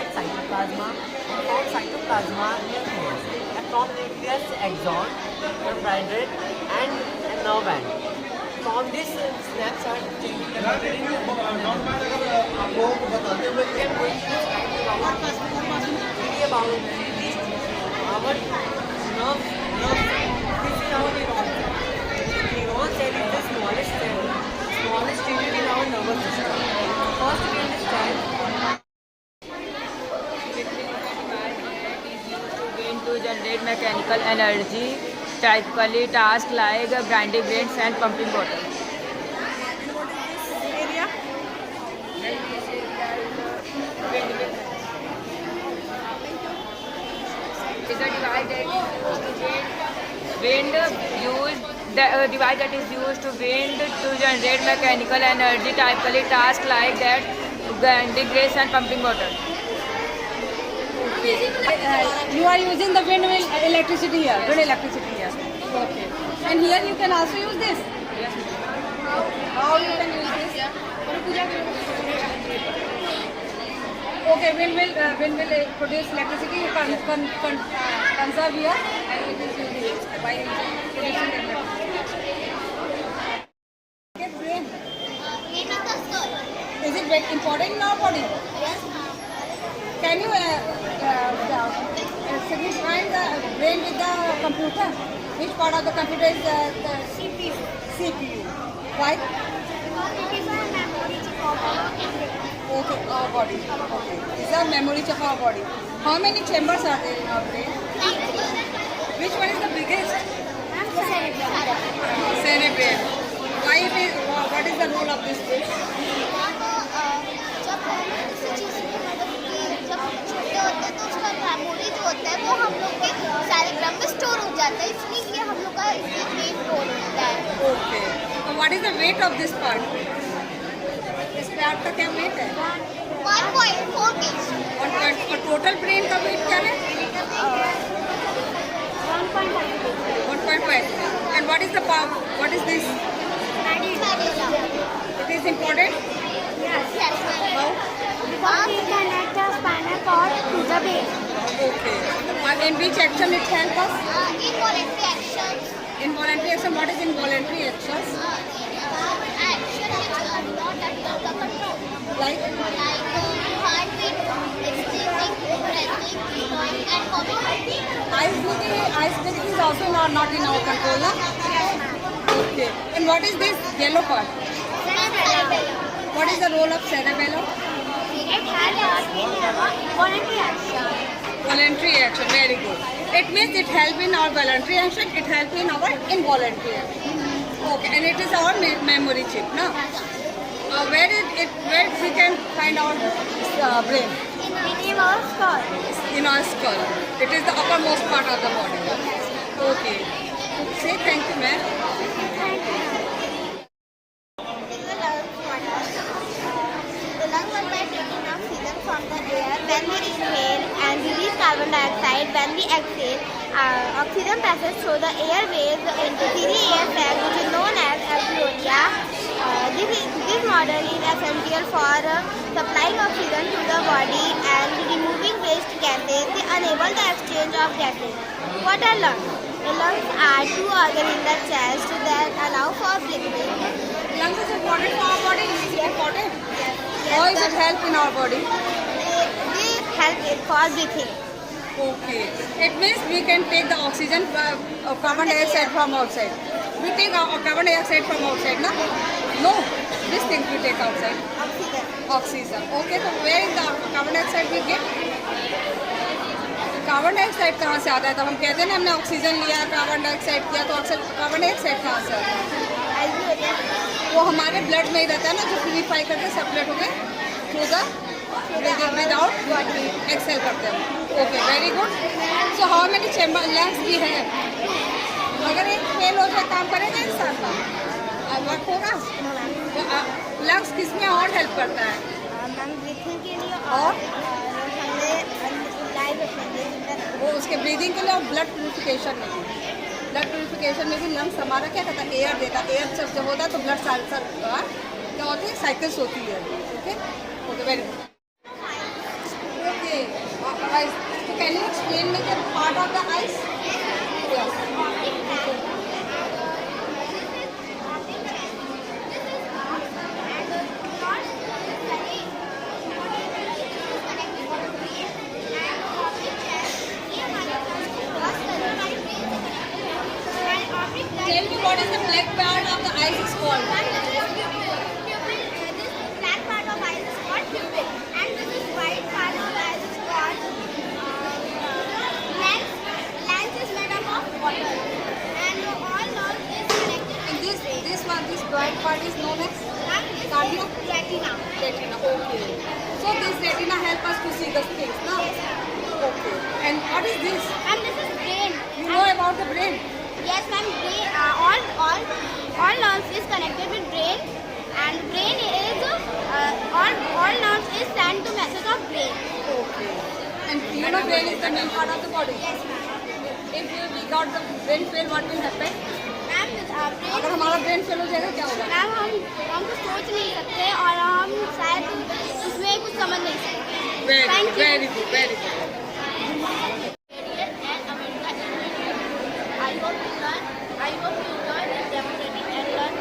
inside cytoplasma from cytoplasma nucleus, and from nucleus axon, membrane, and a nerve end. From this snapshot, we can go into about this our nerve. This is our neuron. Neuron cell is the smallest unit in our nervous system. First, we understand. To generate mechanical energy, typically tasks like grinding grains and pumping water. area? Is a device that is wind used. The device that is used to wind to generate mechanical energy, typically tasks like that, grinding grains and pumping water. You are using the windmill electricity here, wind electricity here. Okay. And here you can also use this? Yes. How you can use this? Okay, windmill produce electricity, you can conserve here and it is used by producing electricity. Okay, brain. Is it very important in our body? Can you signify the brain with the computer? Which part of the computer is the CPU? CPU. Why? Okay, our body. Okay. These are memory of our body. How many chambers are there in our brain? Which one is the biggest? Cerebellum. Why it is? What is the role of this brain? Memory जो होता है वो हम लोग के cerebrum में store हो जाता है, इसलिए हम लोग का इसमें मेन रोल होता है. Okay. So what is the weight of this part? इस part का क्या weight है? 1.4 kg. और total brain का weight क्या है? 1.5. And what is the power? What is this? It is important? Yes. How? Because we connect the spinal cord to the brain. Okay. And in which action it helps us? Involuntary actions. Involuntary action. What is involuntary actions? Action which are not under the control. Like? Heartbeat, breathing, and vomiting. Ice breathing is also not in our control, na? Okay. And what is this yellow part? Cerebellum. What is the role of cerebellum? It has voluntary action. Voluntary action, very good. It means it helps in our voluntary action, it helps in our involuntary action. Okay, and it is our memory chip, no? Where we can find our brain? In our skull. In our skull. It is the uppermost part of the body. Okay. Say thank you, ma'am. The lungs work by taking oxygen from the air when we inhale and release carbon dioxide when we exhale. Oxygen passes through the airways into the air sac, which is known as alveolia. This model is essential for supplying oxygen to the body and removing waste gases. They enable the exchange of gases. What are lungs? The lungs are two organs in the chest that allow for breathing. Lungs is important for our body. Is it important? Yes. How does it help in our body? They help it for breathing. Okay. It means we can take the oxygen, carbon dioxide from outside. We take carbon dioxide from outside, no? No. This thing we take outside. Oxygen. Oxygen. Okay, so where is the carbon dioxide we get? Carbon dioxide कहाँ से आता है? तो हम कहते हैं ना हमने ऑक्सीजन लिया, कार्बन डाइऑक्साइड किया, तो कार्बन डाइऑक्साइड कहाँ से आता है? वो हमारे ब्लड में ही रहता है ना, जो प्यूरिफाई करके सेपरेट होकर थ्रू द विदाउट एक्सेल करते हैं. Okay, very good. So how many chamber lungs भी है? अगर एक फेल हो जाए काम करेगा इंसान का वर्क होगा? लंग्स किस में और हेल्प करता है? ब्रीथिंग के लिए और हमें वो उसके ब्रीदिंग के लिए और ब्लड प्यूरिफिकेशन में भी. ब्लड प्यूरिफिकेशन में भी लंग्स हमारा क्या करता है? एयर देता है. एयर जब होता है तो ब्लड क्या होती है? साइकिल्स होती है. Okay okay, very good. Okay, eyes. So can you explain me the part of the eyes? Yes. Tell me what is the black part of the eyes is called? This black part of eyes is called pupil, and this white part of eyes is called lens. Lens is made up of water, and all nerves is connected. And this black part is known as Cardio retina. retina. Okay. So this retina help us to see the things, no? Okay. And what is this? And this is brain. You know about the brain? Yes, ma'am. Brain. All nerves is connected with brain, and brain is all nerves is sent to message of brain. Okay. And you know brain is the main part of the body. Yes, ma'am. If we got the brain fail, what will happen? Ma'am अगर हमारा brain fail हो जाएगा क्या होगा? Ma'am हम कुछ सोच नहीं सकते और हम शायद उसमें कुछ समझ नहीं सकते. Thank you. Very good, very good. I hope you learn in democratic and learn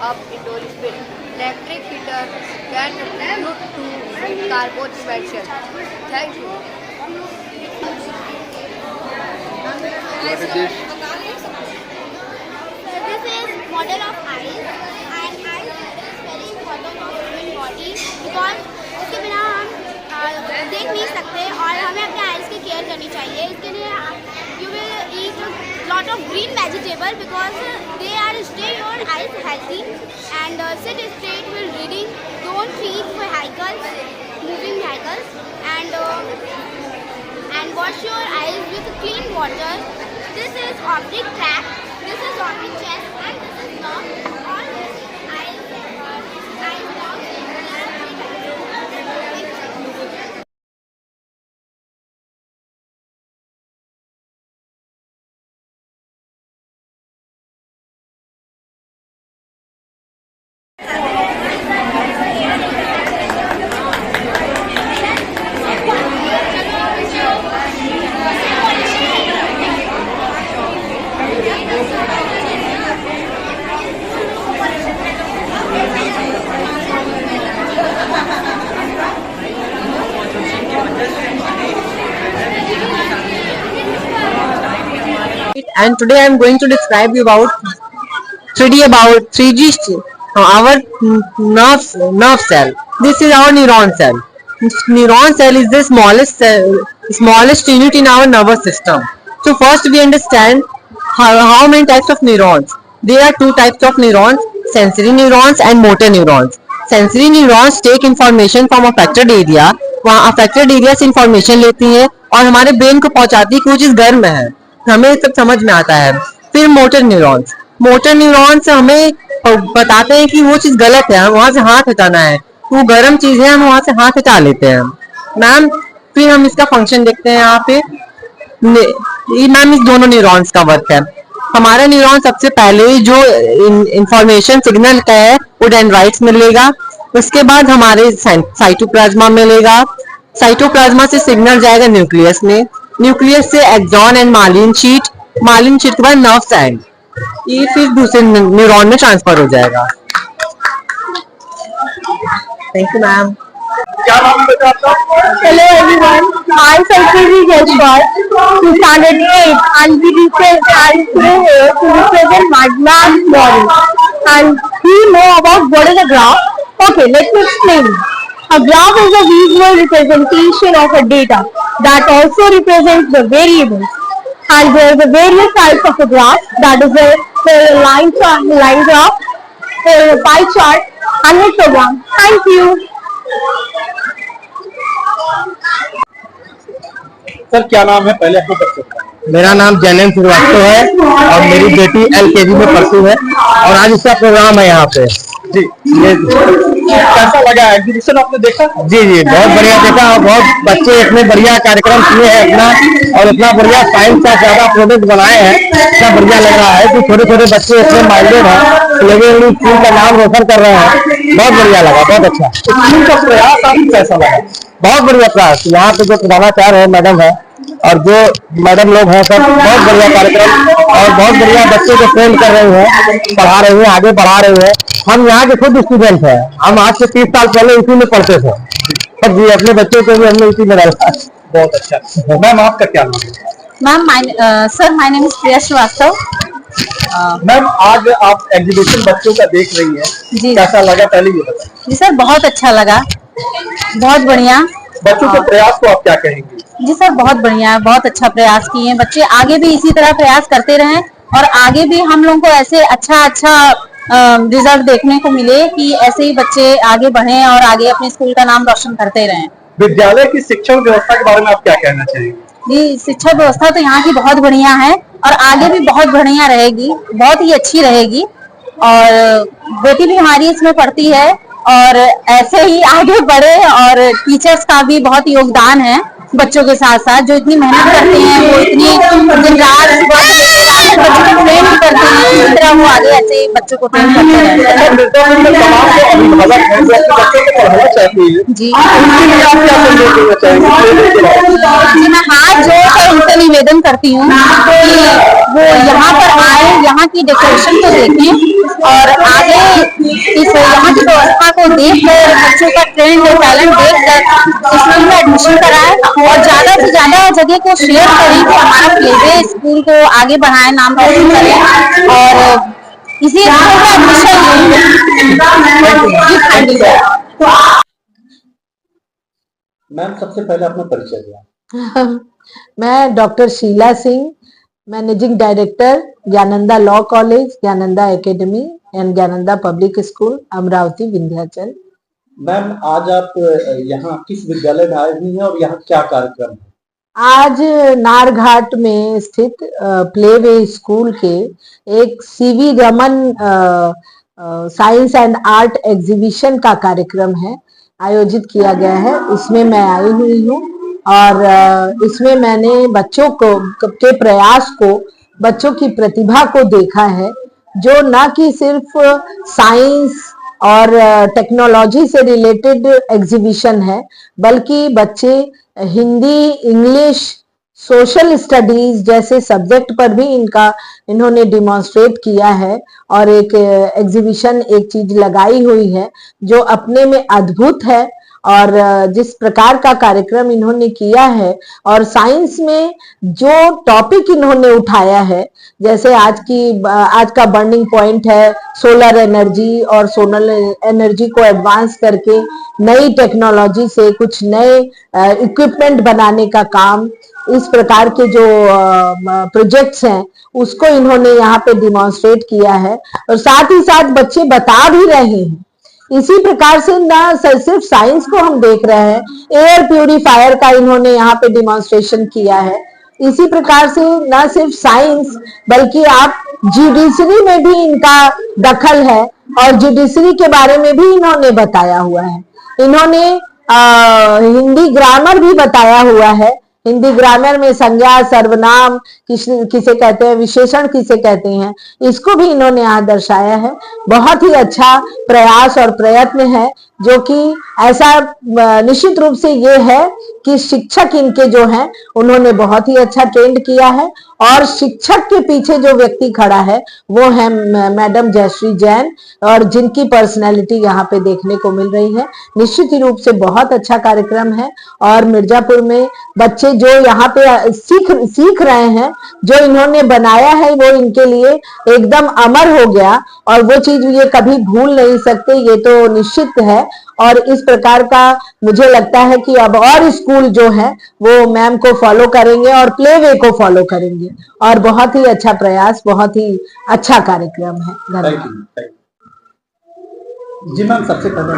up into spirit. Electric heater can contribute to carbon emission. Thank you. This is model of eyes, and eyes is very important for human body because उसके बिना हम देख नहीं सकते और हमें अपने eyes की केयर करनी चाहिए. इसके लिए you will eat lot of green vegetable because they are stay your eyes healthy and sit straight while reading. Don't feed vehicles, moving vehicles, and wash your eyes with clean water. This is optic tract, this is optic chest, and this is nerve. All this eyes nerves. And today I am going to describe you about 3G our nerve cell. This is our neuron cell. Neuron cell is the smallest unit in our nervous system. So first we understand how many types of neurons. There are two types of neurons, sensory neurons and motor neurons. Sensory neurons take information from affected area. वहाँ affected area से information लेती है और हमारे brain को पहुँचाती है कि वो चीज़ गर्म है, हमें सब समझ में आता है. फिर मोटर न्यूरॉन्स हमें बताते हैं कि वो चीज गलत है, वहां से हाथ हटाना है, वो गर्म चीज है, हम वहां से हाथ हटा लेते हैं. मैम फिर हम इसका फंक्शन देखते हैं यहाँ पे. मैम इस दोनों न्यूरॉन्स का वर्क है. हमारा न्यूरॉन सबसे पहले जो इंफॉर्मेशन सिग्नल का है वो डेंड्राइट्स मिलेगा. उसके बाद हमारे साइटोप्लाज्मा मिलेगा. साइटोप्लाज्मा से सिग्नल जाएगा न्यूक्लियस में. न्यूक्लियस से एक्सॉन एंड मालिन शीट के बाद नर्व सेल, ये फिर दूसरे न्यूरॉन में ट्रांसफर हो जाएगा. Thank you ma'am. Hello everyone, I am Saitri Jeshwar, to standard 8 and we are here to represent MATLAB model. And do you know about what is a graph? Okay, let me explain. A graph is a visual representation of a data that also represents the variables. And there are various types of a graph, that is a line graph, a pie chart, and histogram. Thank you. Sir क्या नाम है, पहले आपको बता. मेरा नाम जैनेन्द्र श्रीवास्तव है और मेरी बेटी LKG में पढ़ती है और आज इसका प्रोग्राम है यहाँ पे. जी. कैसा लगा एग्जीबिशन आपने देखा? जी जी बहुत बढ़िया देखा, और बहुत बच्चे इतने बढ़िया कार्यक्रम किए हैं अपना, और इतना बढ़िया साइंस का ज्यादा प्रोडक्ट बनाए हैं। इतना बढ़िया लग रहा है कि छोटे छोटे बच्चे इतने माइंडेड हैं, लेकिन स्कूल का नाम रोशन कर रहे हैं। बहुत बढ़िया लगा, बहुत अच्छा। स्कूल का प्रयास आपको कैसा लगा? बहुत बढ़िया प्रयास। यहाँ पे जो प्रधानाचार्य है मैडम है, और जो मैडम लोग हैं, सब बहुत बढ़िया कार्यक्रम, और बहुत बढ़िया बच्चे को ट्रेन कर रहे हैं, पढ़ा रहे हैं, आगे बढ़ा रहे हैं। हम यहाँ के खुद स्टूडेंट हैं, हम आज से 30 साल पहले इसी में पढ़ते थे। अब जी अपने बच्चों को भी हमने इसी में डाला। बहुत अच्छा। मैम आपका क्या नाम है? Ma'am sir my name is Priya Srivastava. Ma'am आज आप एग्जीबिशन बच्चों का देख रही हैं, जी कैसा लगा पहले ये बताएं। जी सर बहुत अच्छा लगा, बहुत बढ़िया। बच्चों के प्रयास को आप क्या कहेंगे? जी सर बहुत बढ़िया, बहुत अच्छा प्रयास किए हैं बच्चे। आगे भी इसी तरह प्रयास करते रहें, और आगे भी हम लोगों को ऐसे अच्छा रिजल्ट देखने को मिले कि ऐसे ही बच्चे आगे बढ़ें और आगे अपने स्कूल का नाम रोशन करते रहें। विद्यालय की शिक्षण व्यवस्था के बारे में आप क्या कहना चाहेंगे? जी शिक्षा व्यवस्था तो यहाँ की बहुत बढ़िया है, और आगे भी बहुत बढ़िया रहेगी, बहुत ही अच्छी रहेगी। और बेटी भी हमारी इसमें पढ़ती है, और ऐसे ही आगे बढ़े। और टीचर्स का भी बहुत योगदान है बच्चों के साथ साथ, जो इतनी मेहनत करते हैं, वो इतनी दिन रात सुबह से लेकर रात तक बच्चों को ट्रेन करते हैं, इसी तरह वो आगे ऐसे बच्चों को ट्रेन करते हैं। तमाम जो अभिभावक हैं जो अपने बच्चों को पढ़ाना चाहते हैं, जी उनके लिए आप क्या संदेश देना चाहेंगे? जी मैं हाथ जोड़कर उनसे निवेदन करती हूँ कि वो यहाँ पर आए, यहाँ की डेकोरेशन को देखें, और आगे इस यहाँ की व्यवस्था को देखकर बच्चों का ट्रेंड टैलेंट देखकर स्कूल में एडमिशन कराएं, और ज्यादा से ज्यादा जगह को शेयर करें कि हमारा प्लेवे स्कूल को आगे बढ़ाएं, नाम रोशन करें, और इसी स्कूल में एडमिशन लें। मैम सबसे पहले अपना परिचय दिया। मैं doctor Sheela Singh, managing director Gyananda law college, Gyananda academy and Gyananda public school, Amravati, Vindhyachal. Ma'am आज आप यहाँ किस विद्यालय में आए हुई हैं और यहाँ क्या कार्यक्रम है? आज नारघाट में स्थित प्लेवे स्कूल के एक CV Raman science and art exhibition का कार्यक्रम है, आयोजित किया गया है। इसमें मैं आई हुई हूँ, और इसमें मैंने बच्चों को के प्रयास को, बच्चों की प्रतिभा को देखा है, जो न कि सिर्फ साइंस और टेक्नोलॉजी से रिलेटेड एग्जीबिशन है, बल्कि बच्चे हिंदी, इंग्लिश, सोशल स्टडीज जैसे सब्जेक्ट पर भी इन्होंने डिमॉन्स्ट्रेट किया है, और एक एग्जीबिशन एक चीज लगाई हुई है जो अपने में अद्भुत है। और जिस प्रकार का कार्यक्रम इन्होंने किया है, और साइंस में जो टॉपिक इन्होंने उठाया है, जैसे आज का बर्निंग पॉइंट है सोलर एनर्जी, और सोलर एनर्जी को एडवांस करके नई टेक्नोलॉजी से कुछ नए इक्विपमेंट बनाने का काम, इस प्रकार के जो प्रोजेक्ट्स हैं उसको इन्होंने यहाँ पे डिमॉन्स्ट्रेट किया है, और साथ ही साथ बच्चे बता भी रहे हैं। इसी प्रकार से ना सिर्फ साइंस को हम देख रहे हैं, एयर प्यूरिफायर का इन्होंने यहाँ पे डिमॉन्स्ट्रेशन किया है। इसी प्रकार से न सिर्फ साइंस बल्कि आप जुडिशरी में भी इनका दखल है, और जुडिशरी के बारे में भी इन्होंने बताया हुआ है। इन्होंने हिंदी ग्रामर भी बताया हुआ है। हिंदी ग्रामर में संज्ञा, सर्वनाम किसे कहते हैं, विशेषण किसे कहते हैं, इसको भी इन्होंने यहाँ दर्शाया है। बहुत ही अच्छा प्रयास और प्रयत्न है, जो कि ऐसा निश्चित रूप से ये है कि शिक्षक इनके जो हैं उन्होंने बहुत ही अच्छा ट्रेंड किया है, और शिक्षक के पीछे जो व्यक्ति खड़ा है वो है मैडम जयश्री जैन, और जिनकी पर्सनैलिटी यहाँ पे देखने को मिल रही है। निश्चित ही रूप से बहुत अच्छा कार्यक्रम है, और मिर्जापुर में बच्चे जो यहाँ पे सीख रहे हैं, जो इन्होंने बनाया है वो इनके लिए एकदम अमर हो गया, और वो चीज ये कभी भूल नहीं सकते, ये तो निश्चित है। और इस प्रकार का मुझे लगता है कि अब और स्कूल जो है वो मैम को फॉलो करेंगे और प्लेवे को फॉलो करेंगे, और बहुत ही अच्छा प्रयास, बहुत ही अच्छा कार्यक्रम है। धन्यवाद। जी मैम सबसे पहले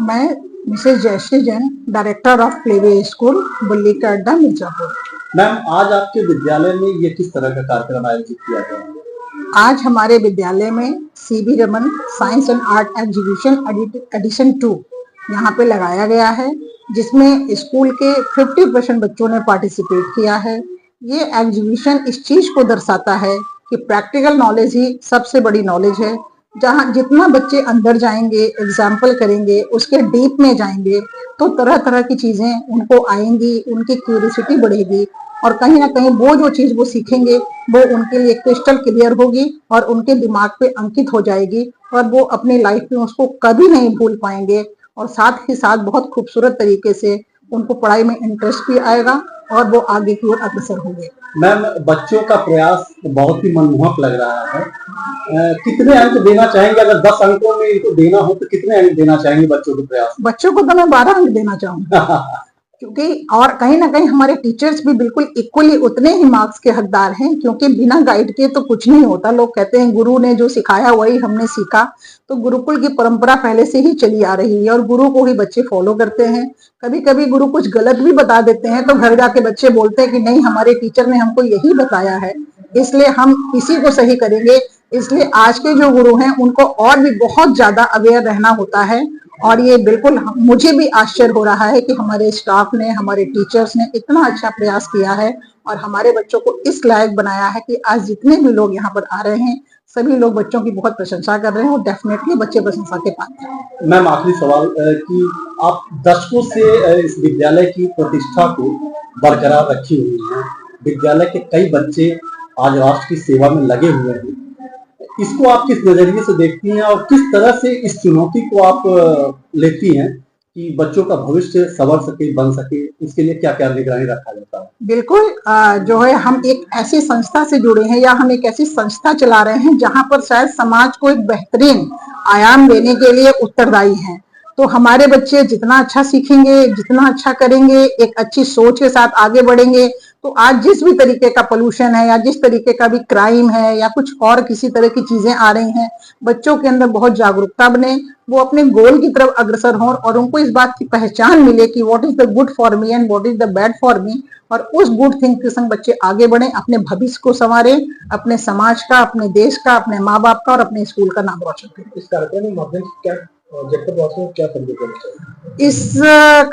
मैं Mrs Jayshree Jain, director of playway school, बुल्ली का अड्डा, मिर्जापुर। मैम आज आपके विद्यालय में ये किस तरह का कार्यक्रम आयोजित किया गया है? आज हमारे विद्यालय में CV Raman science and art exhibition edition 2 यहाँ पे लगाया गया है, जिसमें स्कूल के 50% बच्चों ने पार्टिसिपेट किया है। ये एग्जीबिशन इस चीज को दर्शाता है कि प्रैक्टिकल नॉलेज ही सबसे बड़ी नॉलेज है। जहाँ जितना बच्चे अंदर जाएंगे, एग्जाम्पल करेंगे, उसके डीप में जाएंगे, तो तरह तरह की चीजें उनको आएंगी, उनकी क्यूरियोसिटी बढ़ेगी और कहीं ना कहीं वो जो चीज वो सीखेंगे वो उनके लिए क्रिस्टल क्लियर होगी और उनके दिमाग पे अंकित हो जाएगी और वो अपनी लाइफ में उसको कभी नहीं भूल पाएंगे। और साथ ही साथ बहुत खूबसूरत तरीके से उनको पढ़ाई में इंटरेस्ट भी आएगा और वो आगे की ओर अग्रसर होंगे। मैम, बच्चों का प्रयास बहुत ही मनमोहक लग रहा है। कितने अंक देना चाहेंगे? अगर 10 अंकों में इनको देना हो तो कितने अंक देना चाहेंगे बच्चों के प्रयास? बच्चों को तो मैं 12 अंक देना चाहूंगा क्योंकि और कहीं ना कहीं हमारे टीचर्स भी बिल्कुल इक्वली उतने ही मार्क्स के हकदार हैं, क्योंकि बिना गाइड के तो कुछ नहीं होता। लोग कहते हैं गुरु ने जो सिखाया वही हमने सीखा, तो गुरुकुल की परंपरा पहले से ही चली आ रही है और गुरु को ही बच्चे फॉलो करते हैं। कभी कभी गुरु कुछ गलत भी बता देते हैं तो घर जाके बच्चे बोलते हैं कि नहीं, हमारे टीचर ने हमको यही बताया है, इसलिए हम इसी को सही करेंगे। इसलिए आज के जो गुरु हैं उनको और भी बहुत ज्यादा अवेयर रहना होता है और ये बिल्कुल मुझे भी आश्चर्य हो रहा है कि हमारे स्टाफ ने, हमारे टीचर्स ने इतना अच्छा प्रयास किया है और हमारे बच्चों को इस लायक बनाया है कि आज जितने भी लोग यहाँ पर आ रहे हैं सभी लोग बच्चों की बहुत प्रशंसा कर रहे हैं और डेफिनेटली बच्चे प्रशंसा के पात्र हैं। मैम, आखिरी सवाल कि आप दशकों से इस विद्यालय की प्रतिष्ठा को बरकरार रखी हुई है। विद्यालय के कई बच्चे आज राष्ट्र की सेवा में लगे हुए हैं, इसको आप किस नजरिए से देखती हैं और किस तरह से इस चुनौती को आप लेती हैं कि बच्चों का भविष्य संवर सके, बन सके? इसके लिए क्या क्या निगरानी रखा जाता है? बिल्कुल, जो है हम एक ऐसी संस्था से जुड़े हैं या हम एक ऐसी संस्था चला रहे हैं जहां पर शायद समाज को एक बेहतरीन आयाम देने के लिए उत्तरदायी हैं। तो हमारे बच्चे जितना अच्छा सीखेंगे, जितना अच्छा करेंगे, एक अच्छी सोच के साथ आगे बढ़ेंगे, तो आज जिस भी तरीके का पोल्यूशन है या जिस तरीके का भी क्राइम है या कुछ और किसी तरह की चीजें आ रही हैं, बच्चों के अंदर बहुत जागरूकता बने, वो अपने गोल की तरफ अग्रसर हों और उनको इस बात की पहचान मिले कि what is the good for me and what is the bad for me, और उस गुड थिंग के संग बच्चे आगे बढ़े, अपने भविष्य को संवारे, अपने समाज का, अपने देश का, अपने माँ बाप का और अपने स्कूल का नाम रोशन करें। इस कार्यक्रम के माध्यम से क्या इस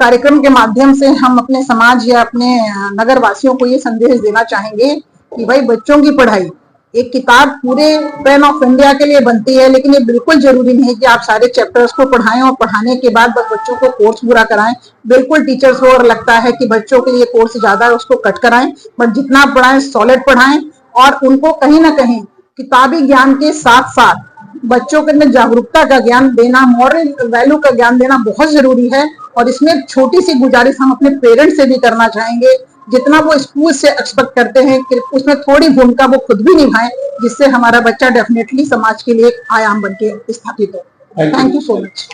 कार्यक्रम के माध्यम से हम अपने समाज या अपने नगर वासियों को ये संदेश देना चाहेंगे कि भाई बच्चों की पढ़ाई, एक किताब पूरे पैन ऑफ इंडिया के लिए बनती है, लेकिन ये बिल्कुल जरूरी नहीं कि आप सारे चैप्टर्स को पढ़ाएं और पढ़ाने के बाद बस बच्चों को कोर्स पूरा कराएं। बिल्कुल टीचर्स को और लगता है कि बच्चों के लिए कोर्स ज्यादा है उसको कट कराएं, बट जितना पढ़ाएं सॉलिड पढ़ाएं और उनको कहीं ना कहीं किताबी ज्ञान के साथ साथ बच्चों के अंदर जागरूकता का ज्ञान देना, मॉरल वैल्यू का ज्ञान देना बहुत जरूरी है। और इसमें एक छोटी सी गुजारिश हम अपने पेरेंट्स से भी करना चाहेंगे, जितना वो स्कूल से एक्सपेक्ट करते हैं कि उसमें थोड़ी भूमिका वो खुद भी निभाएं, जिससे हमारा बच्चा डेफिनेटली समाज के लिए एक आयाम बन के स्थापित हो। Thank you so much.